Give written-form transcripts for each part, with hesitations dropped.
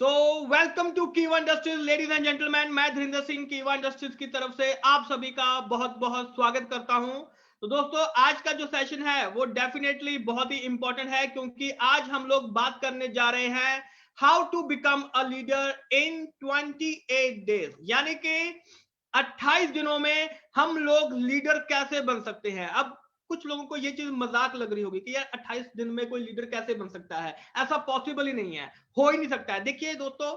So welcome to कीवा industries ladies and gentleman. मैं धीरेन्द्र सिंह कीवा इंडस्ट्रीज की तरफ से आप सभी का बहुत बहुत स्वागत करता हूं। तो दोस्तों, आज का जो सेशन है वो डेफिनेटली बहुत ही इंपॉर्टेंट है, क्योंकि आज हम लोग बात करने जा रहे हैं how to become a leader in 28 days, यानी कि 28 दिनों में हम लोग लीडर कैसे बन सकते हैं। अब कुछ लोगों को ये चीज मजाक लग रही होगी कि यार 28 दिन में कोई लीडर कैसे बन सकता है, ऐसा पॉसिबल ही नहीं है, हो ही नहीं सकता है। देखिए दोस्तों,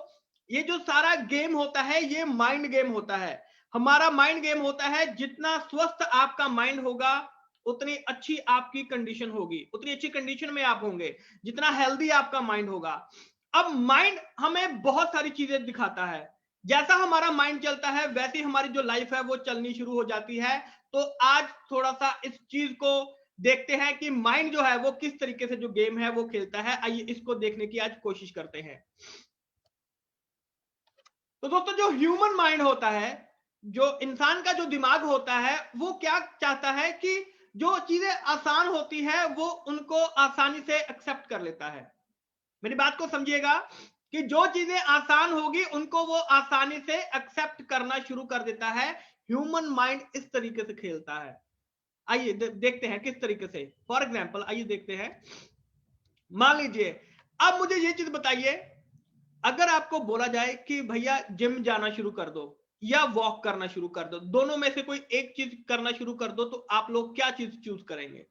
ये जो सारा गेम होता है ये माइंड गेम होता है, हमारा माइंड गेम होता है। जितना स्वस्थ आपका माइंड होगा उतनी अच्छी आपकी कंडीशन होगी, उतनी अच्छी कंडीशन में आप होंगे जितना हेल्दी आपका माइंड होगा। अब माइंड हमें बहुत सारी चीजें दिखाता है, जैसा हमारा माइंड चलता है वैसी हमारी जो लाइफ है वो चलनी शुरू हो जाती है। तो आज थोड़ा सा इस चीज को देखते हैं कि माइंड जो है वो किस तरीके से जो गेम है वो खेलता है। आइए इसको देखने की आज कोशिश करते हैं। तो दोस्तों, जो ह्यूमन माइंड होता है, जो इंसान का जो दिमाग होता है, वो क्या चाहता है कि जो चीजें आसान होती है वो उनको आसानी से एक्सेप्ट कर लेता है। मेरी बात को समझिएगा कि जो चीजें आसान होगी उनको वो आसानी से एक्सेप्ट करना शुरू कर देता है। ह्यूमन माइंड इस तरीके से खेलता है। आइए देखते हैं किस तरीके से। फॉर एग्जाम्पल आइए देखते हैं। मान लीजिए, अब मुझे ये चीज बताइए, अगर आपको बोला जाए कि भैया जिम जाना शुरू कर दो या वॉक करना शुरू कर दो, दोनों में से कोई एक चीज करना शुरू कर दो, तो आप लोग क्या चीज चूज करेंगे?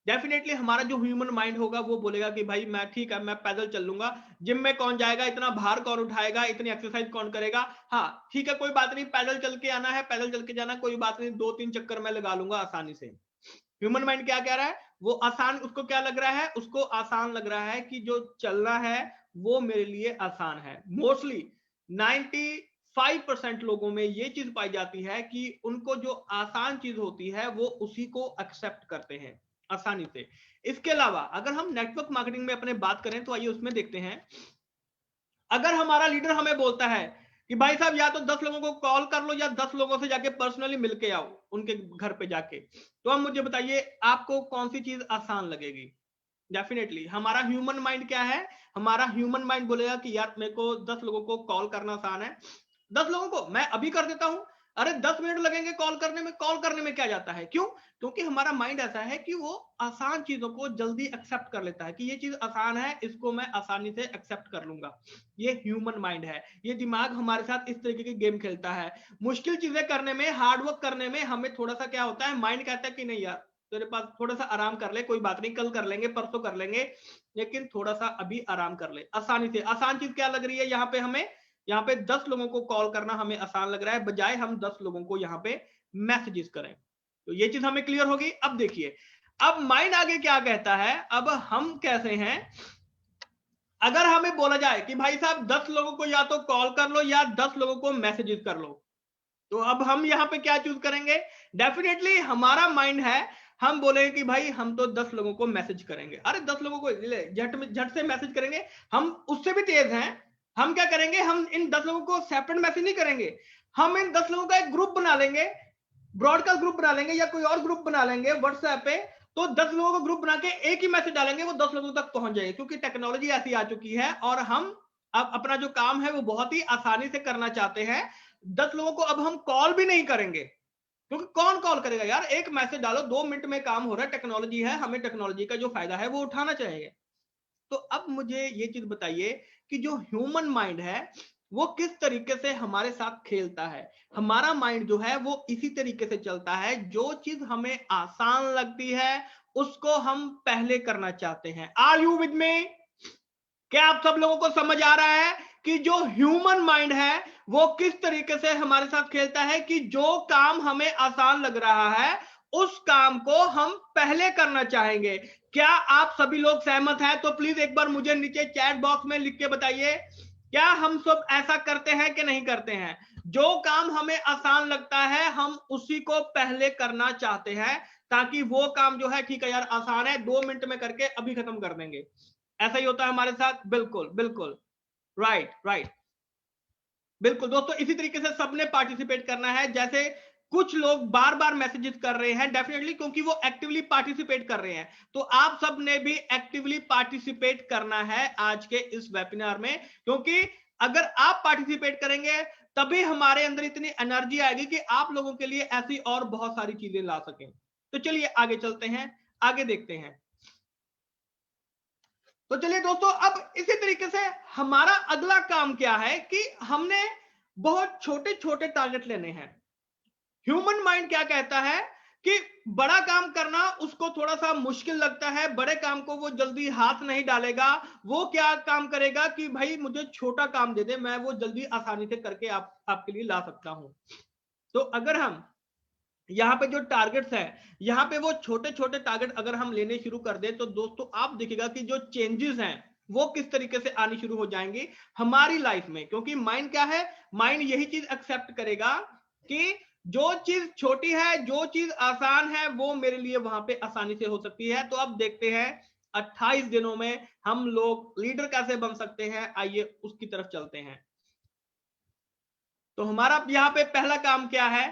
डेफिनेटली हमारा जो ह्यूमन माइंड होगा वो बोलेगा कि भाई मैं ठीक है, मैं पैदल चल लूंगा, जिम में कौन जाएगा, इतना भार कौन उठाएगा, इतनी एक्सरसाइज कौन करेगा। हाँ ठीक है, कोई बात नहीं, पैदल चल के आना है, पैदल चल के जाना, कोई बात नहीं, 2-3 चक्कर मैं लगा लूंगा आसानी से। ह्यूमन माइंड क्या कह रहा है? वो आसान, उसको क्या लग रहा है? उसको आसान लग रहा है कि जो चलना है वो मेरे लिए आसान है। मोस्टली 95% लोगों में ये चीज पाई जाती है कि उनको जो आसान चीज होती है वो उसी को एक्सेप्ट करते हैं आसानी से। इसके अलावा अगर हम नेटवर्क मार्केटिंग में अपने बात करें तो आइए उसमें देखते हैं। अगर हमारा लीडर हमें बोलता है कि भाई साहब या तो 10 लोगों को कॉल कर लो या 10 लोगों से जाके पर्सनली मिलके आओ उनके घर पे जाके, तो अब मुझे बताइए आपको कौन सी चीज आसान लगेगी? डेफिनेटली हमारा ह्यूमन माइंड क्या है? हमारा ह्यूमन माइंड बोलेगा कि यार मेरे को 10 लोगों को कॉल करना आसान है, 10 लोगों को मैं अभी कर देता हूं। अरे 10 मिनट लगेंगे कॉल करने में, कॉल करने में क्या जाता है? क्यों? क्योंकि हमारा माइंड ऐसा है कि वो आसान चीजों को जल्दी एक्सेप्ट कर लेता है कि ये चीज आसान है, इसको मैं आसानी से एक्सेप्ट कर लूंगा। ये ह्यूमन माइंड है। ये दिमाग हमारे साथ इस तरीके की गेम खेलता है। मुश्किल चीजें करने में, हार्डवर्क करने में हमें थोड़ा सा क्या होता है, माइंड कहता है कि नहीं यार तेरे पास थोड़ा सा आराम कर ले, कोई बात नहीं, कल कर लेंगे, परसों कर लेंगे, लेकिन थोड़ा सा अभी आराम कर ले आसानी से। आसान चीज क्या लग रही है यहाँ पे हमें? यहाँ पे 10 लोगों को कॉल करना हमें आसान लग रहा है, बजाय हम 10 लोगों को यहाँ पे मैसेजेस करें। तो ये चीज हमें क्लियर होगी। अब देखिए, अब माइंड आगे क्या कहता है। अब हम कैसे हैं, अगर हमें बोला जाए कि भाई साहब 10 लोगों को या तो कॉल कर लो या 10 लोगों को मैसेजेस कर लो, तो अब हम यहाँ पे क्या चूज करेंगे? डेफिनेटली हमारा माइंड है, हम बोलेंगे कि भाई हम तो 10 लोगों को मैसेज करेंगे। अरे 10 लोगों को झट से मैसेज करेंगे। हम उससे भी तेज हैं। हम क्या करेंगे, हम इन 10 लोगों को सेपरेट मैसेज नहीं करेंगे, हम इन 10 लोगों का एक ग्रुप बना लेंगे, ब्रॉडकास्ट ग्रुप बना लेंगे या कोई और ग्रुप बना लेंगे व्हाट्सएप पे। तो 10 लोगों को ग्रुप बना के एक ही मैसेज डालेंगे, वो 10 लोगों तक पहुंच जाएगी, क्योंकि टेक्नोलॉजी ऐसी आ चुकी है और हम अब अपना जो काम है वो बहुत ही आसानी से करना चाहते हैं। 10 लोगों को अब हम कॉल भी नहीं करेंगे, क्योंकि कौन कॉल करेगा यार, एक मैसेज डालो, 2 मिनट में काम हो रहा है, टेक्नोलॉजी है, हमें टेक्नोलॉजी का जो फायदा है वो उठाना चाहिए। तो अब मुझे ये चीज बताइए कि जो ह्यूमन माइंड है वो किस तरीके से हमारे साथ खेलता है। हमारा माइंड जो है वो इसी तरीके से चलता है, जो चीज हमें आसान लगती है उसको हम पहले करना चाहते हैं। Are you with me? क्या आप सब लोगों को समझ आ रहा है कि जो ह्यूमन माइंड है वो किस तरीके से हमारे साथ खेलता है कि जो काम हमें आसान लग रहा है उस काम को हम पहले करना चाहेंगे। क्या आप सभी लोग सहमत हैं? तो प्लीज एक बार मुझे नीचे चैट बॉक्स में लिख के बताइए, क्या हम सब ऐसा करते हैं कि नहीं करते हैं? जो काम हमें आसान लगता है हम उसी को पहले करना चाहते हैं, ताकि वो काम जो है ठीक है यार आसान है, 2 मिनट में करके अभी खत्म कर देंगे। ऐसा ही होता है हमारे साथ। बिल्कुल बिल्कुल, राइट राइट, बिल्कुल दोस्तों, इसी तरीके से सबने पार्टिसिपेट करना है। जैसे कुछ लोग बार बार मैसेजेस कर रहे हैं, डेफिनेटली क्योंकि वो एक्टिवली पार्टिसिपेट कर रहे हैं। तो आप सब ने भी एक्टिवली पार्टिसिपेट करना है आज के इस वेबिनार में, क्योंकि अगर आप पार्टिसिपेट करेंगे तभी हमारे अंदर इतनी एनर्जी आएगी कि आप लोगों के लिए ऐसी और बहुत सारी चीजें ला सकें। तो चलिए आगे चलते हैं, आगे देखते हैं। तो चलिए दोस्तों, अब इसी तरीके से हमारा अगला काम क्या है कि हमने बहुत छोटे छोटे टारगेट लेने हैं। ह्यूमन माइंड क्या कहता है कि बड़ा काम करना उसको थोड़ा सा मुश्किल लगता है, बड़े काम को वो जल्दी हाथ नहीं डालेगा। वो क्या काम करेगा कि भाई मुझे छोटा काम दे दे, मैं वो जल्दी आसानी से करके आपके लिए ला सकता हूं। तो अगर हम यहाँ पे जो टारगेट्स है, यहाँ पे वो छोटे छोटे टारगेट अगर हम लेने शुरू कर दें, तो दोस्तों आप देखिएगा कि जो चेंजेस हैं वो किस तरीके से आनी शुरू हो जाएंगी हमारी लाइफ में। क्योंकि माइंड क्या है, माइंड यही चीज एक्सेप्ट करेगा कि जो चीज छोटी है, जो चीज आसान है, वो मेरे लिए वहां पे आसानी से हो सकती है। तो अब देखते हैं 28 दिनों में हम लोग लीडर कैसे बन सकते हैं, आइए उसकी तरफ चलते हैं। तो हमारा यहाँ पे पहला काम क्या है,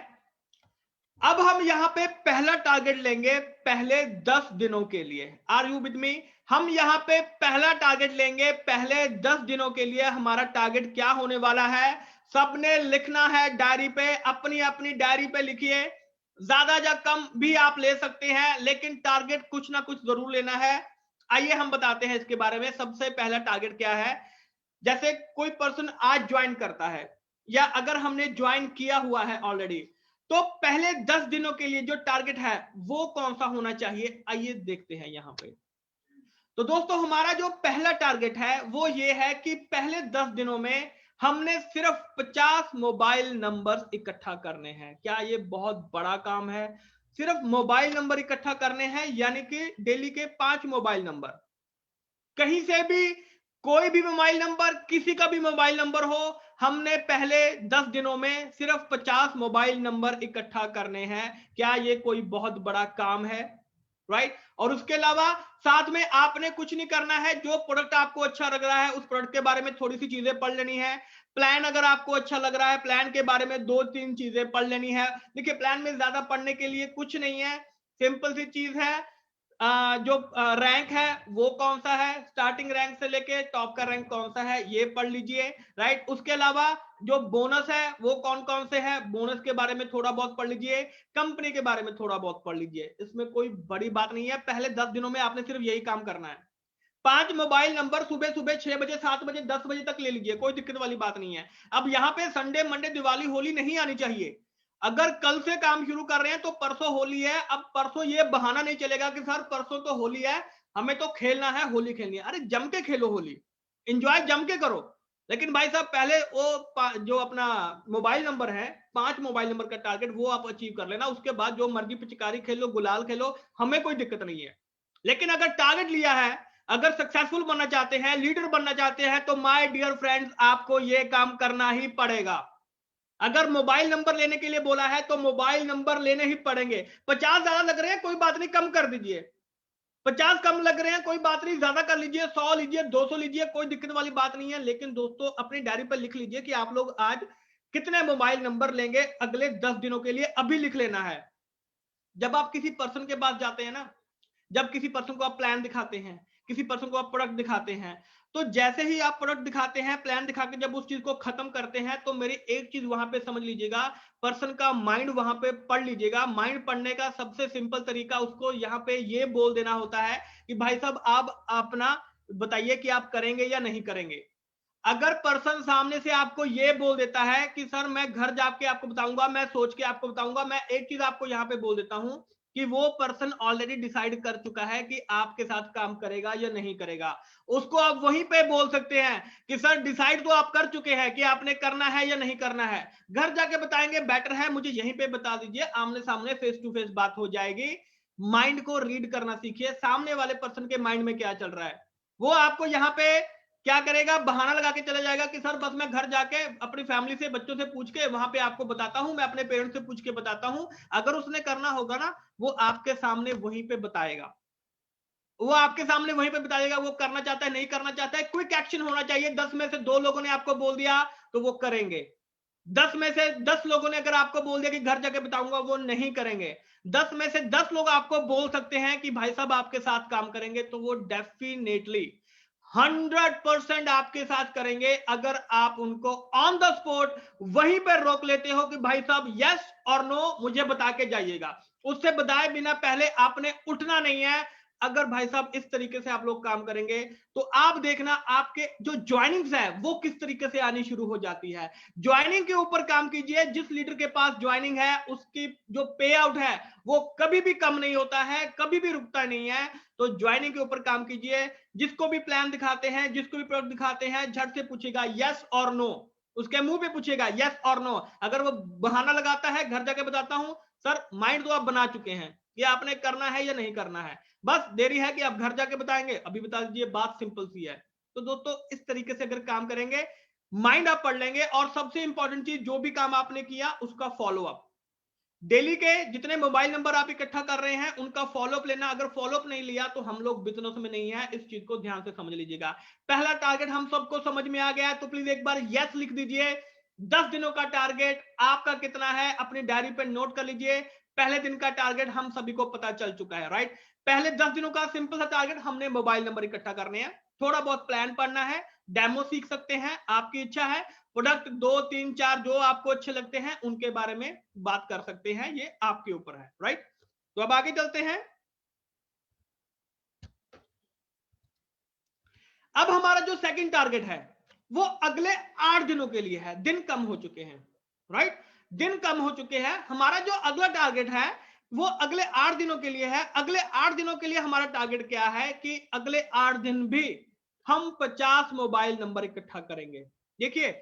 अब हम यहां पे पहला टारगेट लेंगे पहले 10 दिनों के लिए। Are you with me? हम यहां पे पहला टारगेट लेंगे पहले 10 दिनों के लिए। हमारा टारगेट क्या होने वाला है, सबने लिखना है डायरी पे, अपनी अपनी डायरी पे लिखिए। ज्यादा या कम भी आप ले सकते हैं, लेकिन टारगेट कुछ ना कुछ जरूर लेना है। आइए हम बताते हैं इसके बारे में। सबसे पहला टारगेट क्या है, जैसे कोई पर्सन आज ज्वाइन करता है, या अगर हमने ज्वाइन किया हुआ है ऑलरेडी, तो पहले 10 दिनों के लिए जो टारगेट है वो कौन सा होना चाहिए, आइए देखते हैं यहां पे। तो दोस्तों हमारा जो पहला टारगेट है वो ये है कि पहले 10 दिनों में हमने सिर्फ 50 मोबाइल नंबर इकट्ठा करने हैं। क्या ये बहुत बड़ा काम है? सिर्फ मोबाइल नंबर इकट्ठा करने हैं, यानी कि डेली के 5 मोबाइल नंबर। कहीं से भी कोई भी मोबाइल नंबर, किसी का भी मोबाइल नंबर हो, हमने पहले 10 दिनों में सिर्फ 50 मोबाइल नंबर इकट्ठा करने हैं। क्या ये कोई बहुत बड़ा काम है? राइट। और उसके अलावा साथ में आपने कुछ नहीं करना है। जो प्रोडक्ट आपको अच्छा लग रहा है उस प्रोडक्ट के बारे में थोड़ी सी चीजें पढ़ लेनी है। प्लान अगर आपको अच्छा लग रहा है, प्लान के बारे में 2-3 चीजें पढ़ लेनी है। देखिए प्लान में ज्यादा पढ़ने के लिए कुछ नहीं है, सिंपल सी चीज है। जो रैंक है वो कौन सा है, स्टार्टिंग रैंक से लेके टॉप का रैंक कौन सा है, ये पढ़ लीजिए। राइट। उसके अलावा जो बोनस है वो कौन कौन से है, बोनस के बारे में थोड़ा बहुत पढ़ लीजिए। कंपनी के बारे में थोड़ा बहुत पढ़ लीजिए। इसमें कोई बड़ी बात नहीं है। पहले 10 दिनों में आपने सिर्फ यही काम करना है। 5 मोबाइल नंबर सुबह सुबह 6 बजे, 7 बजे, 10 बजे तक ले लीजिए, कोई दिक्कत वाली बात नहीं है। अब यहाँ पे संडे मंडे दिवाली होली नहीं आनी चाहिए। अगर कल से काम शुरू कर रहे हैं तो परसों होली है। अब परसों ये बहाना नहीं चलेगा कि सर परसों तो होली है, हमें तो खेलना है, होली खेलनी है। अरे जम के खेलो होली, एंजॉय जम के करो। लेकिन भाई साहब पहले वो जो अपना मोबाइल नंबर है, 5 मोबाइल नंबर का टारगेट वो आप अचीव कर लेना। उसके बाद जो मर्जी पिचकारी खेलो, गुलाल खेलो, हमें कोई दिक्कत नहीं है। लेकिन अगर टारगेट लिया है, अगर सक्सेसफुल बनना चाहते हैं, लीडर बनना चाहते हैं, तो माय डियर फ्रेंड्स आपको यह काम करना ही पड़ेगा। अगर मोबाइल नंबर लेने के लिए बोला है तो मोबाइल नंबर लेने ही पड़ेंगे। 50 ज्यादा लग रहे हैं कोई बात नहीं, कम कर दीजिए। 50 कम लग रहे हैं कोई बात नहीं, ज्यादा कर लीजिए, 100 लीजिए, 200 लीजिए, कोई दिक्कत वाली बात नहीं है। लेकिन दोस्तों अपनी डायरी पर लिख लीजिए कि आप लोग आज कितने मोबाइल नंबर लेंगे अगले 10 दिनों के लिए, अभी लिख लेना है। जब आप किसी पर्सन के पास जाते हैं ना, जब किसी पर्सन को आप प्लान दिखाते हैं, किसी पर्सन को आप प्रोडक्ट दिखाते हैं, तो जैसे ही आप प्रोडक्ट दिखाते हैं, प्लान दिखा के जब उस चीज को खत्म करते हैं, तो मेरी एक चीज वहां पे समझ लीजिएगा, पर्सन का माइंड वहां पे पढ़ लीजिएगा। माइंड पढ़ने का सबसे सिंपल तरीका, उसको यहाँ पे ये बोल देना होता है कि भाई साहब आप अपना बताइए कि आप करेंगे या नहीं करेंगे। अगर पर्सन सामने से आपको ये बोल देता है कि सर मैं घर जाके आपको बताऊंगा, मैं सोच के आपको बताऊंगा, मैं एक चीज आपको यहां पे बोल देता हूं कि वो पर्सन ऑलरेडी डिसाइड कर चुका है कि आपके साथ काम करेगा या नहीं करेगा। उसको आप वहीं पे बोल सकते हैं कि सर डिसाइड तो आप कर चुके हैं कि आपने करना है या नहीं करना है, घर जाके बताएंगे बेटर है, मुझे यहीं पे बता दीजिए, आमने सामने फेस टू फेस बात हो जाएगी। माइंड को रीड करना सीखिए, सामने वाले पर्सन के माइंड में क्या चल रहा है। वो आपको यहाँ पे क्या करेगा, बहाना लगा के चला जाएगा कि सर बस मैं घर जाके अपनी फैमिली से, बच्चों से पूछ के वहां पे आपको बताता हूं, मैं अपने पेरेंट्स से पूछ के बताता हूं। अगर उसने करना होगा ना, वो आपके सामने वहीं पे बताएगा, वो आपके सामने वहीं पे बताएगा वो करना चाहता है नहीं करना चाहता है। क्विक एक्शन होना चाहिए। 10 में से 2 लोगों ने आपको बोल दिया तो वो करेंगे। 10 में से 10 लोगों ने अगर आपको बोल दिया कि घर जाके बताऊंगा, वो नहीं करेंगे। 10 में से 10 लोग आपको बोल सकते हैं कि भाई साहब आपके साथ काम करेंगे, तो वो डेफिनेटली 100% आपके साथ करेंगे अगर आप उनको ऑन द स्पॉट वहीं पर रोक लेते हो कि भाई साहब यस और नो मुझे बता के जाइएगा। उससे बताए बिना पहले आपने उठना नहीं है। अगर भाई साहब इस तरीके से आप लोग काम करेंगे तो आप देखना आपके जो ज्वाइनिंग्स है वो किस तरीके से आनी शुरू हो जाती है। ज्वाइनिंग के ऊपर काम कीजिए। जिस लीडर के पास ज्वाइनिंग है उसकी जो पे आउट है वो कभी भी कम नहीं होता है, कभी भी रुकता नहीं है। तो ज्वाइनिंग के ऊपर काम कीजिए। जिसको भी प्लान दिखाते हैं, जिसको भी प्रोडक्ट दिखाते हैं, झट से पूछेगा यस और नो। उसके मुंह पे पूछेगा यस और नो। अगर वो बहाना लगाता है घर जाके बताता हूं, सर माइंड तो आप बना चुके हैं कि आपने करना है या नहीं करना है, बस देरी है कि आप घर जाके बताएंगे, अभी बता दीजिए, बात सिंपल सी है। तो दोस्तों इस तरीके से अगर काम करेंगे, माइंड आप पढ़ लेंगे। और सबसे इंपॉर्टेंट चीज, जो भी काम आपने किया उसका फॉलो अप। डेली के जितने मोबाइल नंबर आप इकट्ठा कर रहे हैं उनका फॉलोअप लेना। अगर फॉलोअप नहीं लिया तो हम लोग बिजनेस में नहीं है, इस चीज को ध्यान से समझ लीजिएगा। पहला टारगेट हम सबको समझ में आ गया है, तो प्लीज एक बार यस लिख दीजिए। 10 दिनों का टारगेट आपका कितना है अपनी डायरी पे नोट कर लीजिए। पहले दिन का टारगेट हम सभी को पता चल चुका है, राइट। पहले 10 दिनों का सिंपल सा टारगेट, हमने मोबाइल नंबर इकट्ठा करने हैं। थोड़ा बहुत प्लान पढ़ना है, डेमो सीख सकते हैं, आपकी इच्छा है। प्रोडक्ट 2 3 4 जो आपको अच्छे लगते हैं उनके बारे में बात कर सकते हैं, ये आपके ऊपर है, राइट। तो अब आगे चलते हैं। अब हमारा जो सेकंड टारगेट है वो अगले 8 दिनों के लिए है। दिन कम हो चुके हैं, राइट। दिन कम हो चुके हैं। हमारा जो अगला टारगेट है वो अगले 8 दिनों के लिए है। अगले 8 दिनों के लिए हमारा टारगेट क्या है कि अगले 8 दिन भी हम 50 मोबाइल नंबर इकट्ठा करेंगे। देखिए,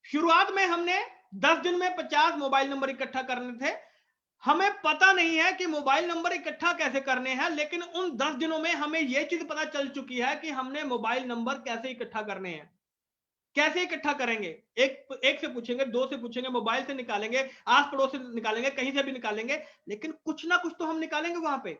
शुरुआत में हमने 10 दिन में 50 मोबाइल नंबर इकट्ठा करने थे। हमें पता नहीं है कि मोबाइल नंबर इकट्ठा कैसे करने हैं, लेकिन उन 10 दिनों में हमें यह चीज पता चल चुकी है कि हमने मोबाइल नंबर कैसे इकट्ठा करने हैं। कैसे इकट्ठा करेंगे? एक से पूछेंगे, दो से पूछेंगे, मोबाइल से निकालेंगे, आस पड़ोस से निकालेंगे, कहीं से भी निकालेंगे, लेकिन कुछ ना कुछ तो हम निकालेंगे वहां पे।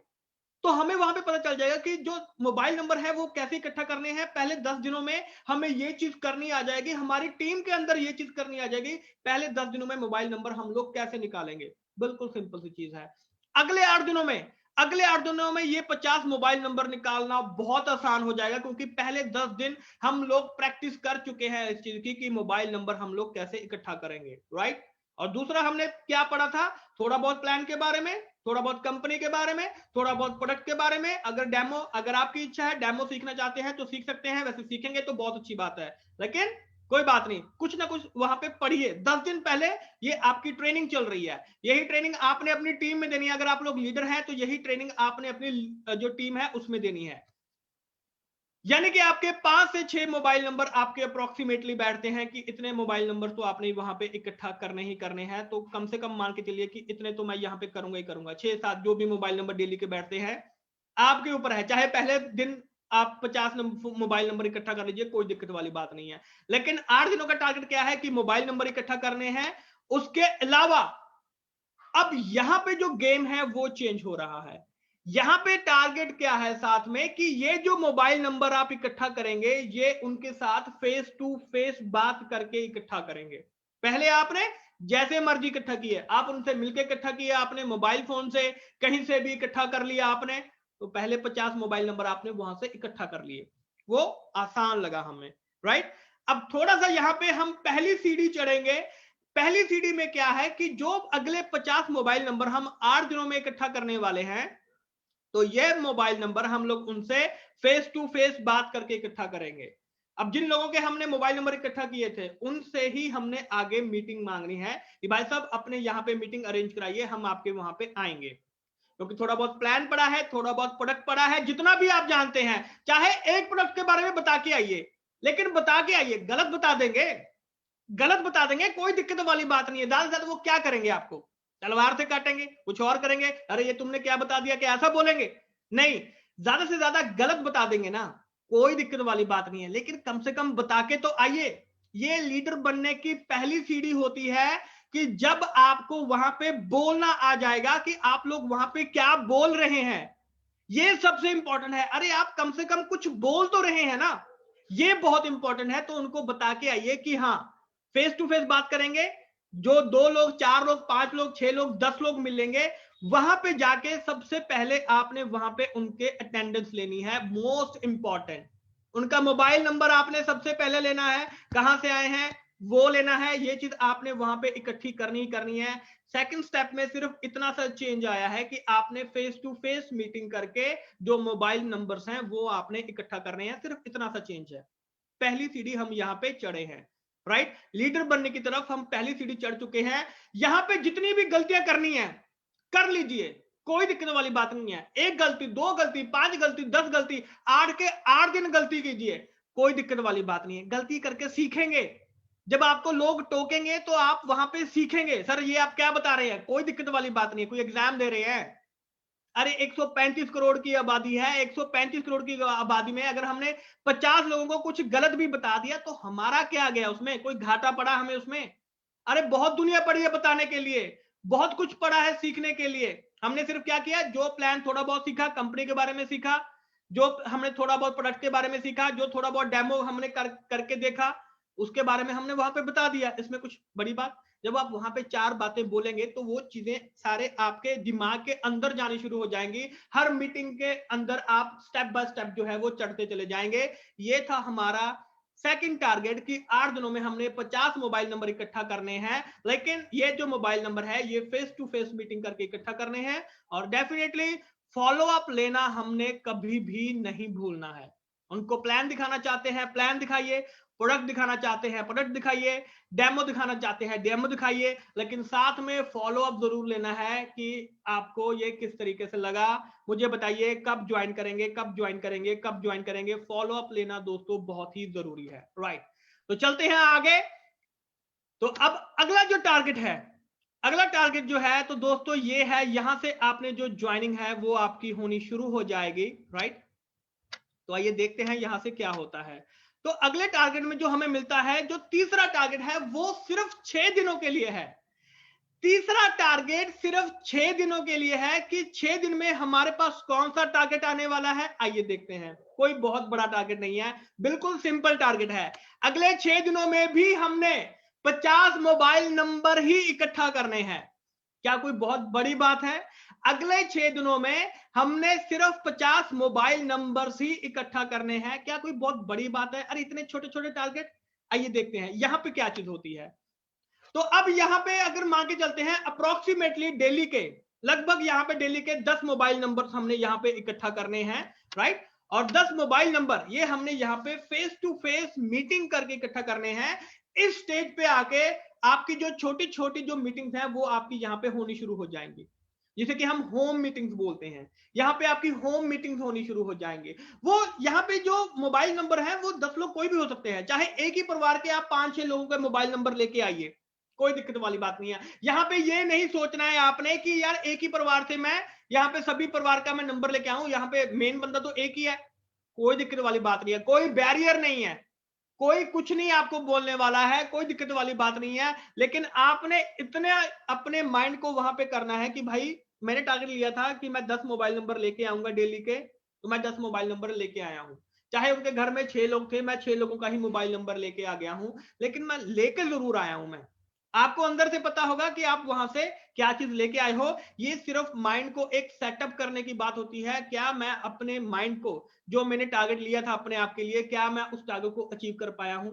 तो हमें वहां पे पता चल जाएगा कि जो मोबाइल नंबर है वो कैसे इकट्ठा करने हैं। पहले 10 दिनों में हमें ये चीज करनी आ जाएगी, हमारी टीम के अंदर ये चीज करनी आ जाएगी। पहले 10 दिनों में मोबाइल नंबर हम लोग कैसे निकालेंगे, बिल्कुल सिंपल सी चीज है। अगले 8 दिनों में ये 50 मोबाइल नंबर निकालना बहुत आसान हो जाएगा, क्योंकि पहले 10 दिन हम लोग प्रैक्टिस कर चुके हैं इस चीज की कि मोबाइल नंबर हम लोग कैसे इकट्ठा करेंगे, राइट। और दूसरा हमने क्या पढ़ा था? थोड़ा बहुत प्लान के बारे में, थोड़ा बहुत कंपनी के बारे में, थोड़ा बहुत प्रोडक्ट के बारे में। अगर आपकी इच्छा है डेमो सीखना चाहते हैं तो सीख सकते हैं, वैसे सीखेंगे तो बहुत अच्छी बात है, लेकिन कोई बात नहीं, कुछ ना कुछ वहां पे पढ़िए। 10 दिन पहले ये आपकी ट्रेनिंग चल रही है, यही ट्रेनिंग आपने अपनी टीम में देनी है। अगर आप लोग लीडर हैं तो यही ट्रेनिंग आपने अपनी जो टीम है उसमें देनी है। यानी कि आपके 5 से 6 मोबाइल नंबर आपके अप्रोक्सीमेटली बैठते हैं कि इतने मोबाइल नंबर तो आपने वहां पे इकट्ठा करने ही करने हैं। तो कम से कम मान के चलिए कि इतने तो मैं यहाँ पे करूंगा ही करूंगा। 6-7 जो भी मोबाइल नंबर डेली के बैठते हैं, आपके ऊपर है। चाहे पहले दिन आप 50 मोबाइल नंबर इकट्ठा कर लीजिए, कोई दिक्कत वाली बात नहीं है। लेकिन 8 दिनों का टारगेट क्या है कि मोबाइल नंबर इकट्ठा करने हैं। उसके अलावा अब यहां पे जो गेम है वो चेंज हो रहा है। यहां पे टारगेट क्या है साथ में कि ये जो मोबाइल नंबर आप इकट्ठा करेंगे ये उनके साथ फेस टू फेस बात करके इकट्ठा करेंगे। पहले आपने जैसे मर्जी इकट्ठा किए, आप उनसे मिलकर इकट्ठा किए, आपने मोबाइल फोन से कहीं से भी इकट्ठा कर लिया आपने। तो पहले 50 मोबाइल नंबर आपने वहां से इकट्ठा कर लिए, वो आसान लगा हमें, राइट। अब थोड़ा सा यहां पे हम पहली सीढ़ी चढ़ेंगे। पहली सीढ़ी में क्या है कि जो अगले 50 मोबाइल नंबर हम 8 दिनों में इकट्ठा करने वाले हैं, तो ये मोबाइल नंबर हम लोग उनसे फेस टू फेस बात करके इकट्ठा करेंगे। अब जिन लोगों के हमने मोबाइल नंबर इकट्ठा किए थे उनसे ही हमने आगे मीटिंग मांगनी है कि भाई साहब अपने यहाँ पे मीटिंग अरेंज कराइए, हम आपके वहां पे आएंगे। क्योंकि थोड़ा बहुत प्लान पड़ा है, थोड़ा बहुत प्रोडक्ट पड़ा है, जितना भी आप जानते हैं, चाहे एक प्रोडक्ट के बारे में बता के आइए, लेकिन बता के आइए। गलत बता देंगे, गलत बता देंगे, कोई दिक्कत वाली बात नहीं है। ज्यादा से ज्यादा वो क्या करेंगे, आपको तलवार से काटेंगे, कुछ और करेंगे, अरे ये तुमने क्या बता दिया, क्या ऐसा बोलेंगे? नहीं, ज्यादा से ज्यादा गलत बता देंगे ना, कोई दिक्कत वाली बात नहीं है, लेकिन कम से कम बता के तो आइए। ये लीडर बनने की पहली सीढ़ी होती है कि जब आपको वहां पे बोलना आ जाएगा कि आप लोग वहां पे क्या बोल रहे हैं, ये सबसे इंपॉर्टेंट है। अरे आप कम से कम कुछ बोल तो रहे हैं ना, ये बहुत इंपॉर्टेंट है। तो उनको बता के आइए कि हाँ फेस टू फेस बात करेंगे, जो 2 लोग, 4 लोग, 5 लोग, 6 लोग, 10 लोग मिलेंगे, वहां पे जाके सबसे पहले आपने वहां पे उनके अटेंडेंस लेनी है, मोस्ट इंपॉर्टेंट। उनका मोबाइल नंबर आपने सबसे पहले लेना है, कहां से आए हैं वो लेना है, ये चीज आपने वहां पे इकट्ठी करनी है। सेकंड स्टेप में सिर्फ इतना सा चेंज आया है कि आपने फेस टू फेस मीटिंग करके जो मोबाइल नंबर्स हैं वो आपने इकट्ठा करने हैं, सिर्फ इतना सा चेंज है। पहली सीढ़ी हम यहां पे चढ़े हैं, राइट। लीडर बनने की तरफ हम पहली सीढ़ी चढ़ चुके हैं। यहां पे जितनी भी गलतियां करनी है कर लीजिए, कोई दिक्कत वाली बात नहीं है। 1 गलती, 2 गलती, 5 गलती, 10 गलती, 8 के 8 दिन गलती कीजिए, कोई दिक्कत वाली बात नहीं है। गलती करके सीखेंगे, जब आपको लोग टोकेंगे तो आप वहां पे सीखेंगे, सर ये आप क्या बता रहे हैं, कोई दिक्कत वाली बात नहीं है। कोई एग्जाम दे रहे हैं, अरे 135 करोड़ की आबादी है, 135 करोड़ की आबादी में अगर हमने 50 लोगों को कुछ गलत भी बता दिया तो हमारा क्या गया उसमें, कोई घाटा पड़ा हमें उसमें? अरे बहुत दुनिया पड़ी है बताने के लिए, बहुत कुछ पड़ा है सीखने के लिए। हमने सिर्फ क्या किया, जो प्लान थोड़ा बहुत सीखा, कंपनी के बारे में सीखा, जो हमने थोड़ा बहुत प्रोडक्ट के बारे में सीखा, जो थोड़ा बहुत डेमो हमने करके देखा, उसके बारे में हमने वहां पे बता दिया। इसमें कुछ बड़ी बात, जब आप वहां पे 4 बातें बोलेंगे तो वो चीजें सारे आपके दिमाग के अंदर जानी शुरू हो जाएंगी। हर मीटिंग के अंदर आप स्टेप बाय स्टेप जो है वो चढ़ते चले जाएंगे। ये था हमारा सेकंड टारगेट कि 8 दिनों में हमने 50 मोबाइल नंबर इकट्ठा करने हैं। लेकिन ये जो मोबाइल नंबर है ये फेस टू फेस मीटिंग करके इकट्ठा करने हैं, और डेफिनेटली फॉलो अप लेना हमने कभी भी नहीं भूलना है। उनको प्लान दिखाना चाहते हैं प्लान दिखाइए, प्रोडक्ट दिखाना चाहते हैं प्रोडक्ट दिखाइए, डेमो दिखाना चाहते हैं डेमो दिखाइए, लेकिन साथ में फॉलो अप जरूर लेना है कि आपको ये किस तरीके से लगा, मुझे बताइए कब ज्वाइन करेंगे, कब ज्वाइन करेंगे, कब ज्वाइन करेंगे। फॉलो अप लेना दोस्तों बहुत ही जरूरी है, राइट। तो चलते हैं आगे। तो अब अगला जो टारगेट है, अगला टारगेट जो है तो दोस्तों ये है, यहां से आपने जो ज्वाइनिंग है वो आपकी होनी शुरू हो जाएगी, राइट। तो आइए देखते हैं यहां से क्या होता है। तो अगले टारगेट में जो हमें मिलता है, जो तीसरा टारगेट है वो सिर्फ 6 दिनों के लिए है। तीसरा टारगेट सिर्फ 6 दिनों के लिए है कि 6 दिन में हमारे पास कौन सा टारगेट आने वाला है, आइए देखते हैं। कोई बहुत बड़ा टारगेट नहीं है, बिल्कुल सिंपल टारगेट है। अगले 6 दिनों में भी हमने 50 मोबाइल नंबर ही इकट्ठा करने हैं। क्या कोई बहुत बड़ी बात है? अगले 6 दिनों में हमने सिर्फ 50 मोबाइल नंबर्स ही इकट्ठा करने हैं। क्या कोई बहुत बड़ी बात है? अरे इतने छोटे छोटे टारगेट। आइए देखते हैं यहां पे क्या चीज होती है। तो अब यहां पे अगर मान के चलते हैं अप्रोक्सीमेटली डेली के लगभग यहां पे डेली के 10 मोबाइल नंबर हमने यहां पे इकट्ठा करने हैं, राइट। और 10 मोबाइल नंबर ये हमने यहां पे फेस टू फेस मीटिंग करके इकट्ठा करने हैं। इस स्टेज पे आके आपकी जो छोटी छोटी जो मीटिंग्स हैं वो आपकी यहां पे होनी शुरू हो जाएंगी, जिसे कि हम होम मीटिंग्स बोलते हैं। यहां पे आपकी होम मीटिंग्स होनी शुरू हो जाएंगे। वो यहां पे जो मोबाइल नंबर है वो 10 लोग कोई भी हो सकते हैं, चाहे एक ही परिवार के आप 5-6 लोगों के मोबाइल नंबर लेके आइए, कोई दिक्कत वाली बात नहीं है। यहां पे ये नहीं सोचना है आपने कि यार एक ही परिवार से मैं यहां पे सभी परिवार का मैं नंबर लेके आऊं, यहां पे मेन बंदा तो एक ही है, कोई दिक्कत वाली बात नहीं है, कोई बैरियर नहीं है, कोई कुछ नहीं आपको बोलने वाला है, कोई दिक्कत वाली बात नहीं है। लेकिन आपने इतने अपने माइंड को वहां पे करना है कि भाई मैंने टारगेट लिया था कि मैं 10 मोबाइल नंबर लेके आऊंगा डेली के, तो मैं 10 मोबाइल नंबर लेके आया हूं। चाहे उनके घर में 6 लोग थे, मैं 6 लोगों का ही मोबाइल नंबर लेके आ गया हूं, लेकिन मैं लेके जरूर आया हूं। मैं आपको अंदर से पता होगा कि आप वहां से क्या चीज लेके आए हो। ये सिर्फ माइंड को एक सेटअप करने की बात होती है। क्या मैं अपने माइंड को, जो मैंने टारगेट लिया था अपने आप के लिए, क्या मैं उस टारगेट को अचीव कर पाया हूं?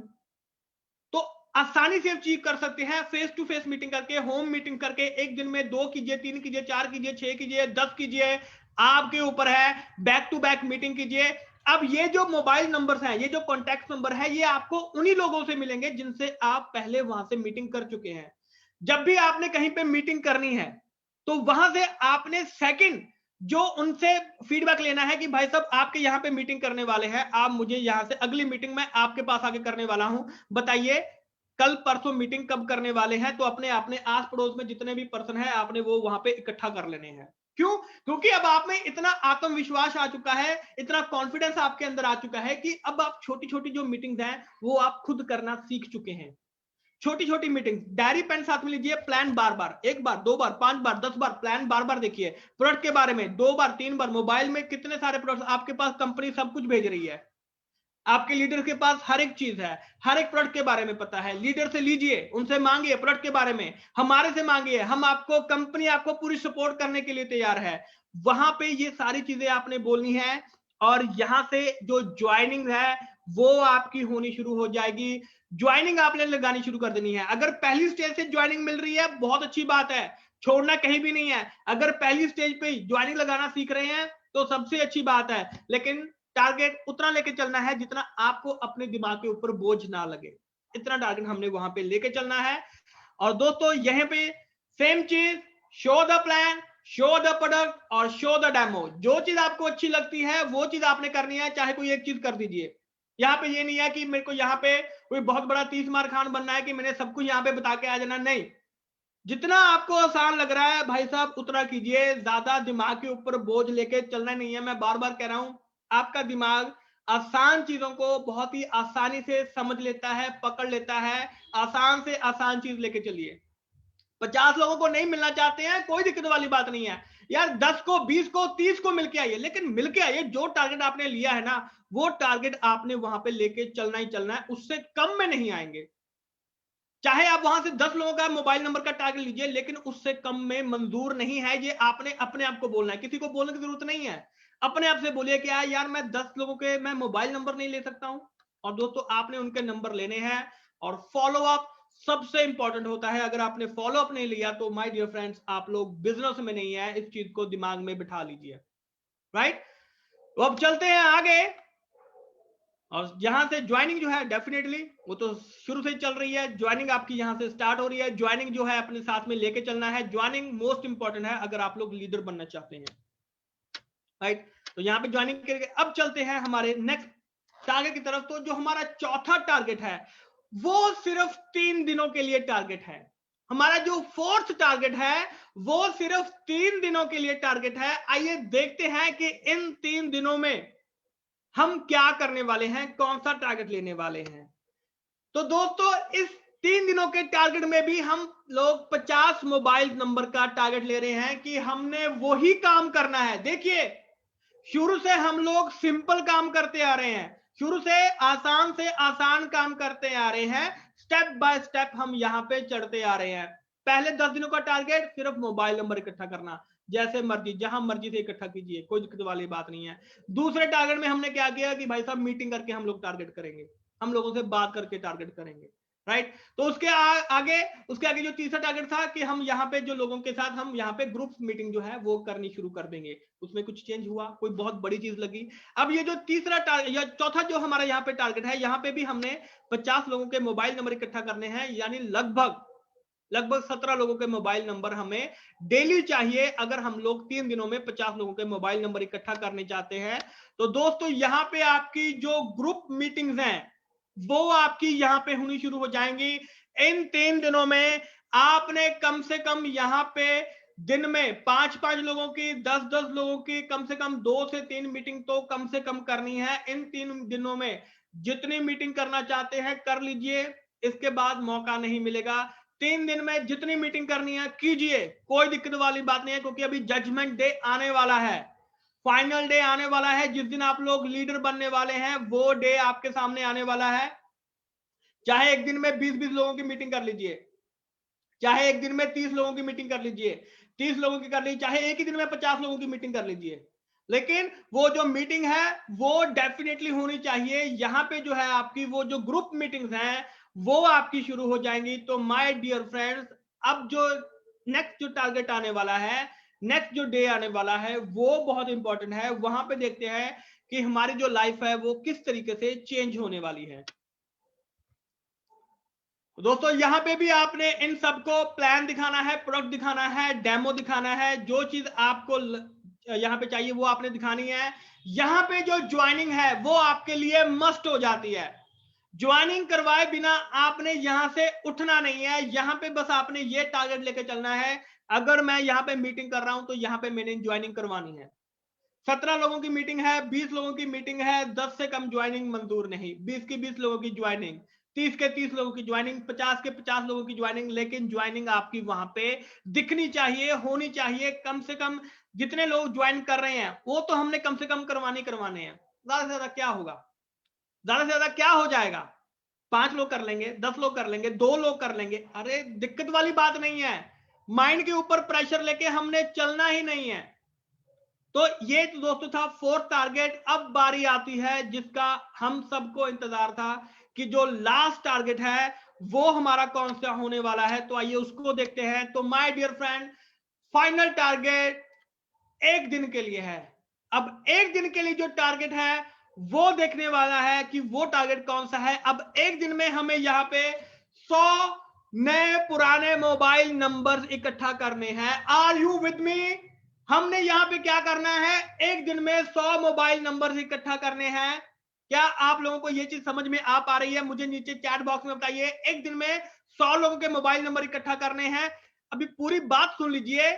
तो आसानी से अचीव कर सकते हैं फेस टू फेस मीटिंग करके, होम मीटिंग करके। एक दिन में 2 कीजिए, 3 कीजिए, 4 कीजिए, 6 कीजिए, 10 कीजिए, आपके ऊपर है। बैक टू बैक मीटिंग कीजिए। अब ये जो मोबाइल नंबर्स हैं, ये जो कॉन्टैक्ट नंबर है, ये आपको उन्हीं लोगों से मिलेंगे जिनसे आप पहले वहां से मीटिंग कर चुके हैं। जब भी आपने कहीं पे मीटिंग करनी है तो वहां से आपने सेकंड जो उनसे फीडबैक लेना है कि भाई साहब आपके यहाँ पे मीटिंग करने वाले हैं, आप मुझे यहाँ से अगली मीटिंग में आपके पास आके करने वाला हूं, बताइए कल परसों मीटिंग कब करने वाले हैं। तो अपने आस पड़ोस में जितने भी पर्सन है आपने वो वहां पे इकट्ठा कर लेने हैं। क्यों? क्योंकि अब आप में इतना आत्मविश्वास आ चुका है, इतना कॉन्फिडेंस आपके अंदर आ चुका है कि अब आप छोटी छोटी जो मीटिंग्स हैं वो आप खुद करना सीख चुके हैं। छोटी छोटी मीटिंग, डायरी पेन साथ में लीजिए, प्लान बार बार, 1 बार, 2 बार, 5 बार, 10 बार प्लान बार बार देखिए। प्रोडक्ट के बारे में 2 बार, 3 बार, मोबाइल में कितने सारे प्रोडक्ट आपके पास कंपनी सब कुछ भेज रही है, आपके लीडर के पास हर एक चीज है, हर एक प्रोडक्ट के बारे में पता है। लीडर से लीजिए, उनसे मांगिए प्रोडक्ट के बारे में, हमारे से मांगिए, हम आपको, कंपनी आपको पूरी सपोर्ट करने के लिए तैयार है। वहां पे ये सारी चीजें आपने बोलनी है और यहां से जो ज्वाइनिंग है वो आपकी होनी शुरू हो जाएगी। ज्वाइनिंग आपने लगानी शुरू कर देनी है। अगर पहली स्टेज से ज्वाइनिंग मिल रही है बहुत अच्छी बात है, छोड़ना कहीं भी नहीं है। अगर पहली स्टेज पे ज्वाइनिंग लगाना सीख रहे हैं तो सबसे अच्छी बात है, लेकिन टारगेट उतना लेके चलना है जितना आपको अपने दिमाग के ऊपर बोझ ना लगे। इतना टारगेट हमने वहां पे लेके चलना है। और दोस्तों यहीं पे सेम चीज, show the plan, show the product और शो द डेमो। जो चीज आपको अच्छी लगती है वो चीज आपने करनी है, चाहे कोई एक चीज कर दीजिए। यहाँ पे ये नहीं है कि मेरे को यहाँ पे कोई बहुत बड़ा 30 मार खान बनना है कि मैंने सब कुछ यहाँ पे बता के आ जाना, नहीं। जितना आपको आसान लग रहा है भाई साहब उतना कीजिए, ज्यादा दिमाग के ऊपर बोझ लेके चलना नहीं है। मैं बार बार कह रहा हूं, आपका दिमाग आसान चीजों को बहुत ही आसानी से समझ लेता है, पकड़ लेता है। आसान से आसान चीज लेके चलिए। 50 लोगों को नहीं मिलना चाहते हैं, कोई दिक्कत वाली बात नहीं है यार। 10 को, 20 को, 30 को मिलके आइए, लेकिन मिलके आइए। जो टारगेट आपने लिया है ना, वो टारगेट आपने वहां पे लेके चलना ही चलना है, उससे कम में नहीं आएंगे। चाहे आप वहां से 10 लोगों का मोबाइल नंबर का टारगेट लीजिए, लेकिन उससे कम में मंजूर नहीं है। ये आपने अपने आप को बोलना है, किसी को बोलने की जरूरत नहीं है। अपने आप से बोलिए कि यार मैं 10 लोगों के मैं मोबाइल नंबर नहीं ले सकता हूं। और दोस्तों आपने उनके नंबर लेने हैं। और फॉलो अप सबसे इंपॉर्टेंट होता है। अगर आपने फॉलो अप नहीं लिया तो माय डियर फ्रेंड्स, आप लोग बिजनेस में नहीं है। इस चीज को दिमाग में बिठा लीजिए, राइट। तो अब चलते हैं आगे। और यहां से ज्वाइनिंग जो है डेफिनेटली वो तो शुरू से ही चल रही है। ज्वाइनिंग आपकी यहां से स्टार्ट हो रही है। ज्वाइनिंग जो है अपने साथ में लेके चलना है। ज्वाइनिंग मोस्ट इंपॉर्टेंट है अगर आप लोग लीडर बनना चाहते हैं, राइट। तो यहां पे ज्वाइनिंग करके अब चलते हैं हमारे नेक्स्ट टारगेट की तरफ। तो जो हमारा चौथा टारगेट है वो सिर्फ 3 दिनों के लिए टारगेट है। हमारा जो फोर्थ टारगेट है वो सिर्फ 3 दिनों के लिए टारगेट है। आइए देखते हैं कि इन 3 दिनों में हम क्या करने वाले हैं, कौन सा टारगेट लेने वाले हैं। तो दोस्तों इस 3 दिनों के टारगेट में भी हम लोग 50 मोबाइल नंबर का टारगेट ले रहे हैं कि हमने वही काम करना है। देखिए, शुरू से हम लोग सिंपल काम करते आ रहे हैं, शुरू से आसान काम करते आ रहे हैं। स्टेप बाय स्टेप हम यहां पे चढ़ते आ रहे हैं। पहले 10 दिनों का टारगेट सिर्फ मोबाइल नंबर इकट्ठा करना, जैसे मर्जी जहां मर्जी से इकट्ठा कीजिए, कोई दिक्कत वाली बात नहीं है। दूसरे टारगेट में हमने क्या किया कि भाई साहब मीटिंग करके हम लोग टारगेट करेंगे, हम लोगों से बात करके टारगेट करेंगे, राइट। तो उसके आगे जो तीसरा टारगेट था कि हम यहाँ पे जो लोगों के साथ हम यहाँ पे ग्रुप मीटिंग जो है वो करनी शुरू कर देंगे। उसमें कुछ चेंज हुआ, कोई बहुत बड़ी चीज लगी। अब ये जो तीसरा टारगेट या चौथा जो हमारा यहाँ पे टारगेट है, यहाँ पे भी हमने 50 लोगों के मोबाइल नंबर इकट्ठा करने हैं। यानी लगभग 17 लोगों के मोबाइल नंबर हमें डेली चाहिए अगर हम लोग 3 दिनों में 50 लोगों के मोबाइल नंबर इकट्ठा करने चाहते हैं। तो दोस्तों यहाँ पे आपकी जो ग्रुप मीटिंग्स हैं वो आपकी यहाँ पे होनी शुरू हो जाएंगी। इन 3 दिनों में आपने कम से कम यहाँ पे दिन में 5-5 लोगों की, 10-10 लोगों की, कम से कम 2 से 3 मीटिंग तो कम से कम करनी है। इन 3 दिनों में जितनी मीटिंग करना चाहते हैं कर लीजिए, इसके बाद मौका नहीं मिलेगा। 3 दिन में जितनी मीटिंग करनी है कीजिए, कोई दिक्कत वाली बात नहीं है, क्योंकि अभी जजमेंट डे आने वाला है, फाइनल डे आने वाला है। जिस दिन आप लोग लीडर बनने वाले हैं वो डे आपके सामने आने वाला है। चाहे एक दिन में 20-20 लोगों की मीटिंग कर लीजिए, चाहे एक दिन में 30 लोगों की मीटिंग कर लीजिए, 30 लोगों की कर लीजिए, चाहे एक ही दिन में 50 लोगों की मीटिंग कर लीजिए, लेकिन वो जो मीटिंग है वो डेफिनेटली होनी चाहिए। यहां पे जो है आपकी वो जो ग्रुप मीटिंग्स हैं वो आपकी शुरू हो जाएंगी। तो माय डियर फ्रेंड्स, अब जो नेक्स्ट जो टारगेट आने वाला है, नेक्स्ट जो डे आने वाला है वो बहुत इंपॉर्टेंट है। वहां पे देखते हैं कि हमारी जो लाइफ है वो किस तरीके से चेंज होने वाली है। दोस्तों यहां पे भी आपने इन सबको प्लान दिखाना है, प्रोडक्ट दिखाना है, डेमो दिखाना है। जो चीज आपको यहां पे चाहिए वो आपने दिखानी है। यहां पे जो ज्वाइनिंग है वो आपके लिए मस्ट हो जाती है। ज्वाइनिंग करवाए बिना आपने यहां से उठना नहीं है। यहां पे बस आपने ये टारगेट लेके चलना है, अगर मैं यहां पे मीटिंग कर रहा हूं तो यहां पे मैंने ज्वाइनिंग करवानी है। 17 लोगों की मीटिंग है, 20 लोगों की मीटिंग है, 10 से कम ज्वाइनिंग मंजूर नहीं। 20 की 20 लोगों की ज्वाइनिंग, 30 के 30 लोगों की ज्वाइनिंग, 50 के 50 लोगों की ज्वाइनिंग, लेकिन ज्वाइनिंग आपकी वहां पे दिखनी चाहिए, होनी चाहिए। कम से कम जितने लोग ज्वाइन कर रहे हैं वो तो हमने कम से कम करवाने हैं, ज्यादा से ज्यादा क्या होगा। ज्यादा से ज्यादा क्या हो जाएगा, 5 लोग कर लेंगे, 10 लोग कर लेंगे, 2 लोग कर लेंगे। अरे दिक्कत वाली बात नहीं है, माइंड के ऊपर प्रेशर लेके हमने चलना ही नहीं है। तो ये तो दोस्तों था 4th टारगेट। अब बारी आती है जिसका हम सबको इंतजार था कि जो लास्ट टारगेट है वो हमारा कौन सा होने वाला है। तो आइए उसको देखते हैं। तो my dear friend, final target 1 दिन के लिए है। अब 1 दिन के लिए जो टारगेट है वो देखने वाला है कि वो टारगेट कौन सा है। अब 1 दिन में हमें यहां पे 100 नए पुराने मोबाइल नंबर इकट्ठा करने हैं। Are you with me? हमने यहां पे क्या करना है, 1 दिन में 100 मोबाइल नंबर इकट्ठा करने हैं। क्या आप लोगों को यह चीज समझ में आ पा रही है? मुझे नीचे चैट बॉक्स में बताइए। 1 दिन में 100 लोगों के मोबाइल नंबर इकट्ठा करने हैं। अभी पूरी बात सुन लीजिए,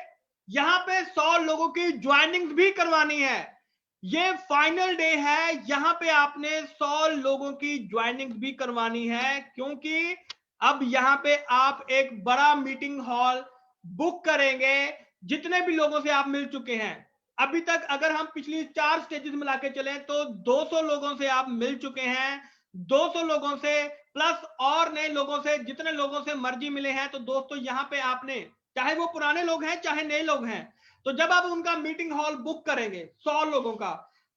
यहां पे 100 लोगों की ज्वाइनिंग भी करवानी है। ये फाइनल डे है, यहां पे आपने 100 लोगों की ज्वाइनिंग भी करवानी है, क्योंकि अब यहां पे आप एक बड़ा मीटिंग हॉल बुक करेंगे। जितने भी लोगों से आप मिल चुके हैं अभी तक, अगर हम पिछली 4 स्टेजेस मिला के चलें तो 200 लोगों से आप मिल चुके हैं। 200 लोगों से प्लस और नए लोगों से, जितने लोगों से मर्जी मिले हैं। तो दोस्तों यहां पे आपने, चाहे वो पुराने लोग हैं चाहे नए लोग हैं, तो जब आप उनका मीटिंग हॉल बुक करेंगे 100 लोगों का,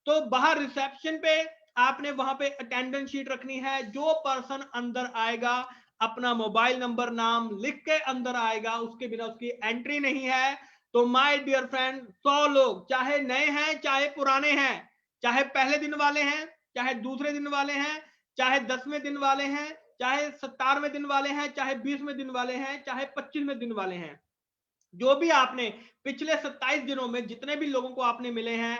तो बाहर रिसेप्शन पे आपने वहां पे अटेंडेंस शीट रखनी है। जो पर्सन अंदर आएगा अपना मोबाइल नंबर नाम लिख के अंदर आएगा, उसके बिना उसकी एंट्री नहीं है। तो माय डियर फ्रेंड, 100 लोग, चाहे नए हैं चाहे पुराने हैं, चाहे पहले दिन वाले हैं चाहे दूसरे दिन वाले हैं, चाहे 10वें दिन वाले हैं, चाहे 17वें दिन वाले हैं, चाहे 20वें दिन वाले हैं, चाहे 25वें दिन वाले हैं, जो भी आपने पिछले 27 दिनों में जितने भी लोगों को आपने मिले हैं,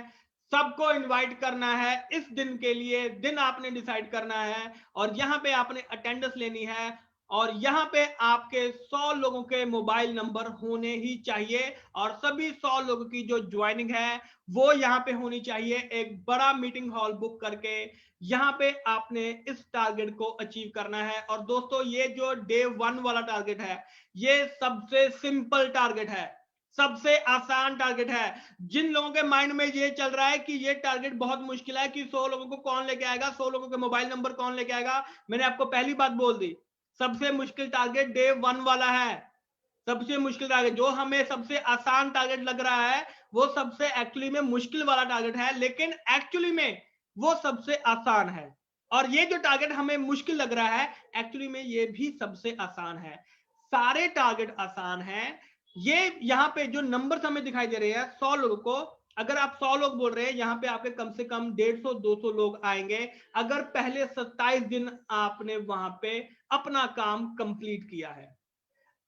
सबको इनवाइट करना है। इस दिन के लिए दिन आपने डिसाइड करना है और यहां पे आपने अटेंडेंस लेनी है। और यहां पे आपके 100 लोगों के मोबाइल नंबर होने ही चाहिए और सभी 100 लोगों की जो ज्वाइनिंग है वो यहां पे होनी चाहिए। एक बड़ा मीटिंग हॉल बुक करके यहां पे आपने इस टारगेट को अचीव करना है। और दोस्तों ये जो डे 1 वाला टारगेट है, ये सबसे सिंपल टारगेट है, सबसे आसान टारगेट है। जिन लोगों के माइंड में ये चल रहा है कि ये टारगेट बहुत मुश्किल है कि 100 लोगों को कौन लेके आएगा, 100 लोगों के मोबाइल नंबर कौन लेके आएगा, मैंने आपको पहली बात बोल दी, सबसे मुश्किल टारगेट डे 1 वाला है। सबसे मुश्किल टारगेट, जो हमें सबसे आसान टारगेट लग रहा है वो सबसे एक्चुअली में मुश्किल वाला टारगेट है, लेकिन एक्चुअली में वो सबसे आसान है। और ये जो टारगेट हमें मुश्किल लग रहा है, एक्चुअली में ये भी सबसे आसान है। सारे टारगेट आसान हैं। ये यहाँ पे जो नंबर हमें दिखाई दे रहे हैं 100 लोगों को, अगर आप 100 लोग बोल रहे हैं, यहाँ पे आपके कम से कम 150-200 लोग आएंगे अगर पहले 27 दिन आपने वहां पे अपना काम कंप्लीट किया है।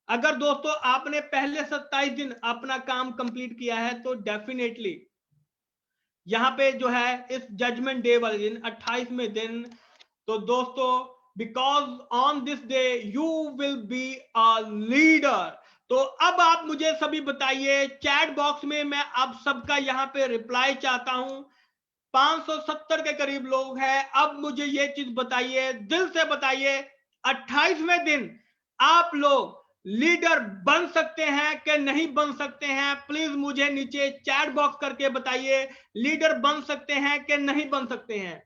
अगर दोस्तों आपने पहले 27 दिन अपना काम कंप्लीट किया है तो डेफिनेटली यहां पे जो है इस जजमेंट डे वाले दिन 28वें दिन, तो दोस्तों because on this day you will be a leader. तो अब आप मुझे सभी बताइए, चैट बॉक्स में मैं आप सबका यहां पे रिप्लाई चाहता हूं। 570 के करीब लोग हैं। अब मुझे ये चीज बताइए, दिल से बताइए, 28वें दिन आप लोग लीडर बन सकते हैं कि नहीं बन सकते हैं? प्लीज मुझे नीचे चैट बॉक्स करके बताइए, लीडर बन सकते हैं कि नहीं बन सकते हैं।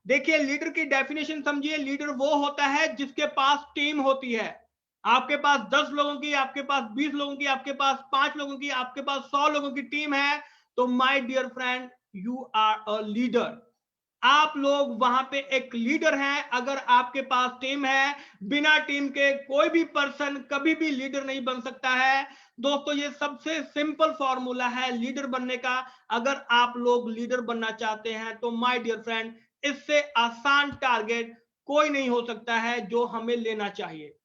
देखिए, लीडर की डेफिनेशन समझिए। लीडर वो होता है जिसके पास टीम होती है। आपके पास 10 लोगों की, आपके पास 20 लोगों की, आपके पास 5 लोगों की, आपके पास 100 लोगों की टीम है, तो my dear friend, you are a leader. आप लोग वहां पे एक लीडर हैं। अगर आपके पास टीम है, बिना टीम के कोई भी पर्सन कभी भी लीडर नहीं बन सकता है। दोस्तों ये सबसे सिंपल फॉर्मूला है लीडर बनने का। अगर आप लोग लीडर बनना चाहते हैं तो माय डियर फ्रेंड, इससे आसान टारगेट कोई नहीं हो सकता है जो हमें लेना चाहिए।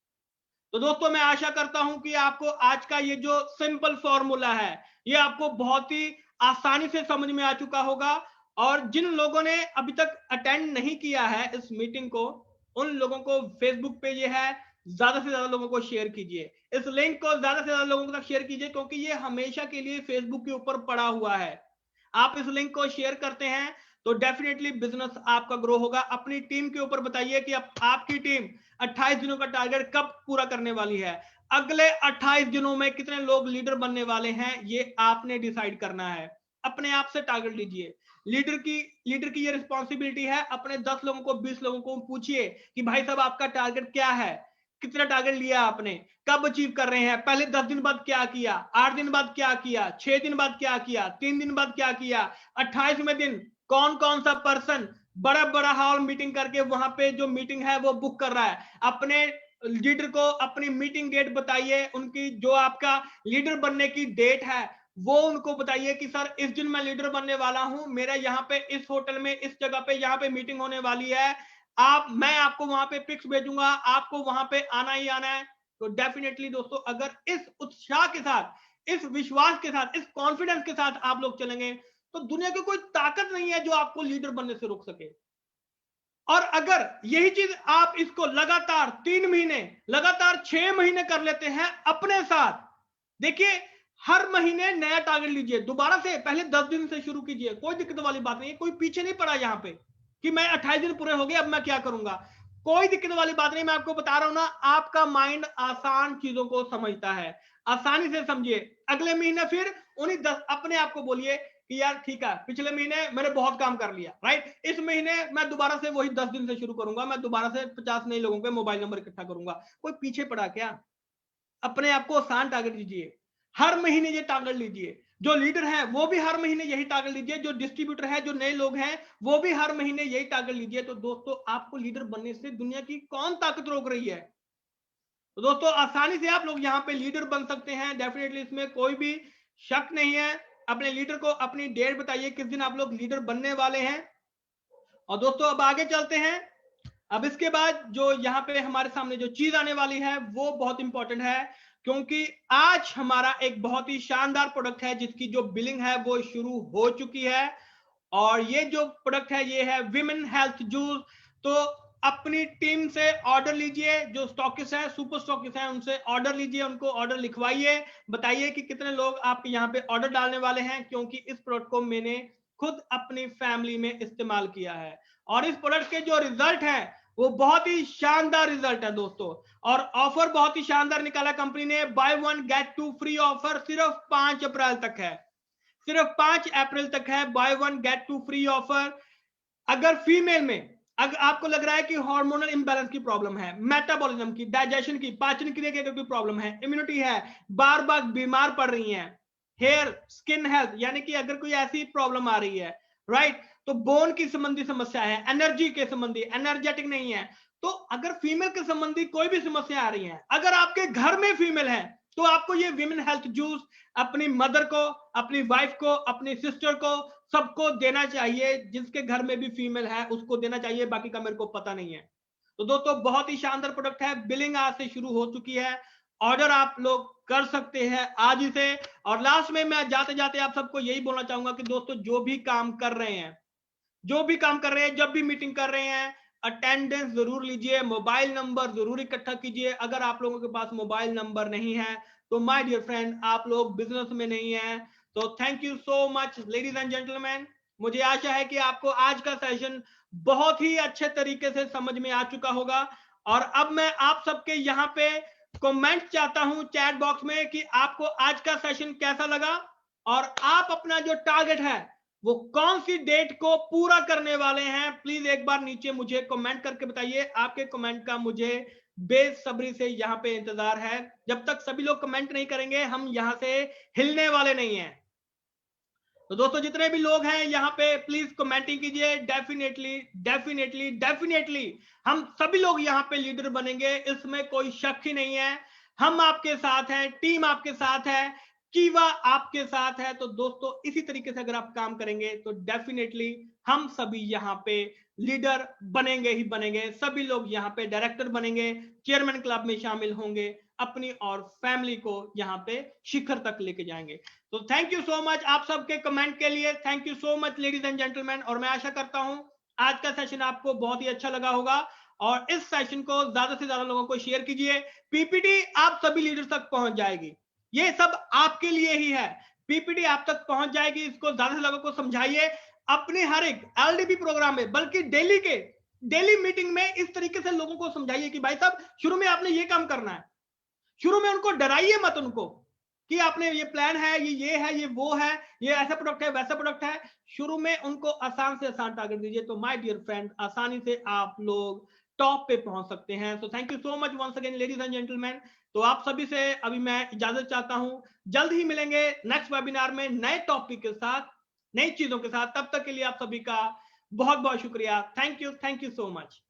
तो दोस्तों मैं आशा करता हूं कि आपको आज का ये जो सिंपल फॉर्मूला है ये आपको बहुत ही आसानी से समझ में आ चुका होगा। और जिन लोगों ने अभी तक अटेंड नहीं किया है इस मीटिंग को, उन लोगों को फेसबुक पे ये है, ज्यादा से ज्यादा लोगों को शेयर कीजिए, इस लिंक को ज्यादा से ज्यादा लोगों तक शेयर कीजिए, क्योंकि ये हमेशा के लिए फेसबुक के ऊपर पड़ा हुआ है। आप इस लिंक को शेयर करते हैं तो डेफिनेटली बिजनेस आपका ग्रो होगा। अपनी टीम के ऊपर बताइए कि आपकी टीम 28 दिनों का टारगेट कब पूरा करने वाली है। अगले 28 दिनों में कितने लोग लीडर बनने वाले हैं ये आपने डिसाइड करना है। अपने आप से टारगेट लीजिए। लीडर की ये रिस्पॉन्सिबिलिटी है, अपने 10 लोगों को 20 लोगों को पूछिए कि भाई साहब आपका टारगेट क्या है, कितना टारगेट लिया आपने, कब अचीव कर रहे हैं, पहले 10 दिन बाद क्या किया, 8 दिन बाद क्या किया, 6 दिन बाद क्या किया, 3 दिन बाद क्या किया, 28वें दिन कौन कौन सा पर्सन बड़ा बड़ा हॉल मीटिंग करके वहां पे जो मीटिंग है वो बुक कर रहा है। अपने लीडर को अपनी मीटिंग डेट बताइए, उनकी जो आपका लीडर बनने की डेट है वो उनको बताइए कि सर इस दिन मैं लीडर बनने वाला हूं, मेरा यहाँ पे इस होटल में इस जगह पे यहाँ पे मीटिंग होने वाली है, मैं आपको वहां पे पिक्स भेजूंगा, आपको वहां पे आना ही आना है। तो डेफिनेटली दोस्तों अगर इस उत्साह के साथ, इस विश्वास के साथ, इस कॉन्फिडेंस के साथ आप लोग चलेंगे तो दुनिया की कोई ताकत नहीं है जो आपको लीडर बनने से रोक सके। और अगर यही चीज आप इसको लगातार 3 महीने, लगातार 6 महीने कर लेते हैं अपने साथ, देखिए हर महीने नया टारगेट लीजिए, दोबारा से पहले 10 दिन से शुरू कीजिए, कोई दिक्कत वाली बात नहीं है, कोई पीछे नहीं पड़ा यहां पे कि मैं 28 दिन पूरे हो गए अब मैं क्या करूंगा, कोई दिक्कत वाली बात नहीं। मैं आपको बता रहा हूं ना, आपका माइंड आसान चीजों को समझता है, आसानी से समझिए। अगले महीने फिर उन्हीं 10 अपने आप को बोलिए कि यार ठीक है, पिछले महीने मैंने बहुत काम कर लिया, राइट, इस महीने मैं दोबारा से वही 10 दिन से शुरू करूंगा, मैं दोबारा से 50 नए लोगों के मोबाइल नंबर इकट्ठा करूंगा। कोई पीछे पड़ा क्या? अपने आप को आसान टारगेट दीजिए, हर महीने ये टारगेट लीजिए। जो लीडर है वो भी हर महीने यही टारगेट लीजिए, जो डिस्ट्रीब्यूटर है, जो नए लोग हैं वो भी हर महीने यही टारगेट लीजिए। तो दोस्तों आपको लीडर बनने से दुनिया की कौन ताकत रोक रही है? तो दोस्तों आसानी से आप लोग यहाँ पे लीडर बन सकते हैं, डेफिनेटली इसमें कोई भी शक नहीं है। अपने लीडर को अपनी डेट बताइए किस दिन आप लोग लीडर बनने वाले हैं। और दोस्तों अब आगे चलते हैं। अब इसके बाद जो यहाँ पे हमारे सामने जो चीज आने वाली है वो बहुत इंपॉर्टेंट है, क्योंकि आज हमारा एक बहुत ही शानदार प्रोडक्ट है जिसकी जो बिलिंग है वो शुरू हो चुकी है। और ये जो प्रोडक्ट है ये है विमेन हेल्थ जूस। तो अपनी टीम से ऑर्डर लीजिए, जो स्टॉकिस्ट है, सुपर स्टॉकिस्ट है, उनसे ऑर्डर लीजिए, उनको ऑर्डर लिखवाइए, बताइए कि कितने लोग आपके यहाँ पे ऑर्डर डालने वाले हैं, क्योंकि इस प्रोडक्ट को मैंने खुद अपनी फैमिली में इस्तेमाल किया है और इस प्रोडक्ट के जो रिजल्ट है वो बहुत ही शानदार रिजल्ट है दोस्तों। और ऑफर बहुत ही शानदार निकाला कंपनी ने, बाय 1 गेट 2 फ्री ऑफर सिर्फ 5 अप्रैल तक है, सिर्फ 5 अप्रैल तक है बाय 1 गेट 2 फ्री ऑफर। अगर फीमेल में अगर आपको लग रहा है कि हार्मोनल इंबैलेंस की प्रॉब्लम है, मेटाबॉलिज्म की, डाइजेशन की, पाचन क्रिया की कोई प्रॉब्लम है, इम्यूनिटी है, बार बार बीमार पड़ रही हैं, हेयर स्किन हेल्थ यानी कि अगर कोई ऐसी प्रॉब्लम आ रही है, राइट, तो बोन की संबंधी समस्या है, एनर्जी के संबंधी, एनर्जेटिक नहीं है, तो अगर फीमेल के संबंधी कोई भी समस्या आ रही है, अगर आपके घर में फीमेल है तो आपको ये विमेन हेल्थ जूस अपनी मदर को, अपनी वाइफ को, अपनी सिस्टर को, सबको देना चाहिए। जिसके घर में भी फीमेल है उसको देना चाहिए, बाकी का मेरे को पता नहीं है। तो दोस्तों बहुत ही शानदार प्रोडक्ट है, बिलिंग आज से शुरू हो चुकी है, ऑर्डर आप लोग कर सकते हैं आज ही से। और लास्ट में मैं जाते जाते आप सबको यही बोलना चाहूंगा कि दोस्तों जो भी काम कर रहे हैं, जो भी काम कर रहे हैं, जब भी मीटिंग कर रहे हैं, अटेंडेंस जरूर लीजिए, मोबाइल नंबर जरूर इकट्ठा कीजिए। अगर आप लोगों के पास मोबाइल नंबर नहीं है तो माय डियर फ्रेंड आप लोग बिजनेस में नहीं है। तो thank you so much ladies and gentleman, मुझे आशा है कि आपको आज का सेशन बहुत ही अच्छे तरीके से समझ में आ चुका होगा। और अब मैं आप सबके यहाँ पे कमेंट चाहता हूं चैट बॉक्स में कि आपको आज का सेशन कैसा लगा और आप अपना जो टारगेट है वो कौन सी डेट को पूरा करने वाले हैं। प्लीज एक बार नीचे मुझे कमेंट करके बताइए, आपके कमेंट का मुझे बेसब्री से यहाँ पे इंतजार है। जब तक सभी लोग कमेंट नहीं करेंगे हम यहाँ से हिलने वाले नहीं हैं। तो दोस्तों जितने भी लोग हैं यहाँ पे प्लीज कमेंटिंग कीजिए, डेफिनेटली डेफिनेटली डेफिनेटली हम सभी लोग यहाँ पे लीडर बनेंगे, इसमें कोई शक ही नहीं है। हम आपके साथ हैं, टीम आपके साथ है, कीवा आपके साथ है। तो दोस्तों इसी तरीके से अगर आप काम करेंगे तो डेफिनेटली हम सभी यहाँ पे लीडर बनेंगे ही बनेंगे, सभी लोग यहाँ पे डायरेक्टर बनेंगे, चेयरमैन क्लब में शामिल होंगे, अपनी और फैमिली को यहाँ पे शिखर तक लेके जाएंगे। तो थैंक यू सो मच आप सबके कमेंट के लिए, thank you so much ladies and gentleman. और मैं आशा करता हूं आज का सेशन आपको बहुत ही अच्छा लगा होगा और इस सेशन को ज्यादा से ज्यादा लोगों को शेयर कीजिए। पीपीटी आप सभी लीडर्स तक पहुंच जाएगी, ये सब आपके लिए ही है, पीपीटी आप तक पहुंच जाएगी, इसको ज्यादा से लोगों को समझाइए अपने हर एक एलडीपी प्रोग्राम में, बल्कि डेली मीटिंग में इस तरीके से लोगों को समझाइए कि भाई साहब शुरू में आपने ये काम करना है, शुरू में उनको डराइए मत, उनको कि आपने ये प्लान है, ये है, ये वो है, ये ऐसा प्रोडक्ट है, वैसा प्रोडक्ट है। शुरू में उनको आसान से आसान टारगेट दीजिए, तो माय डियर फ्रेंड आसानी से आप लोग टॉप पे पहुंच सकते हैं। So thank you so much once again ladies and gentleman. तो आप सभी से अभी मैं इजाजत चाहता हूं, जल्द ही मिलेंगे नेक्स्ट वेबिनार में नए टॉपिक के साथ, नई चीजों के साथ। तब तक के लिए आप सभी का बहुत बहुत शुक्रिया। Thank you so much.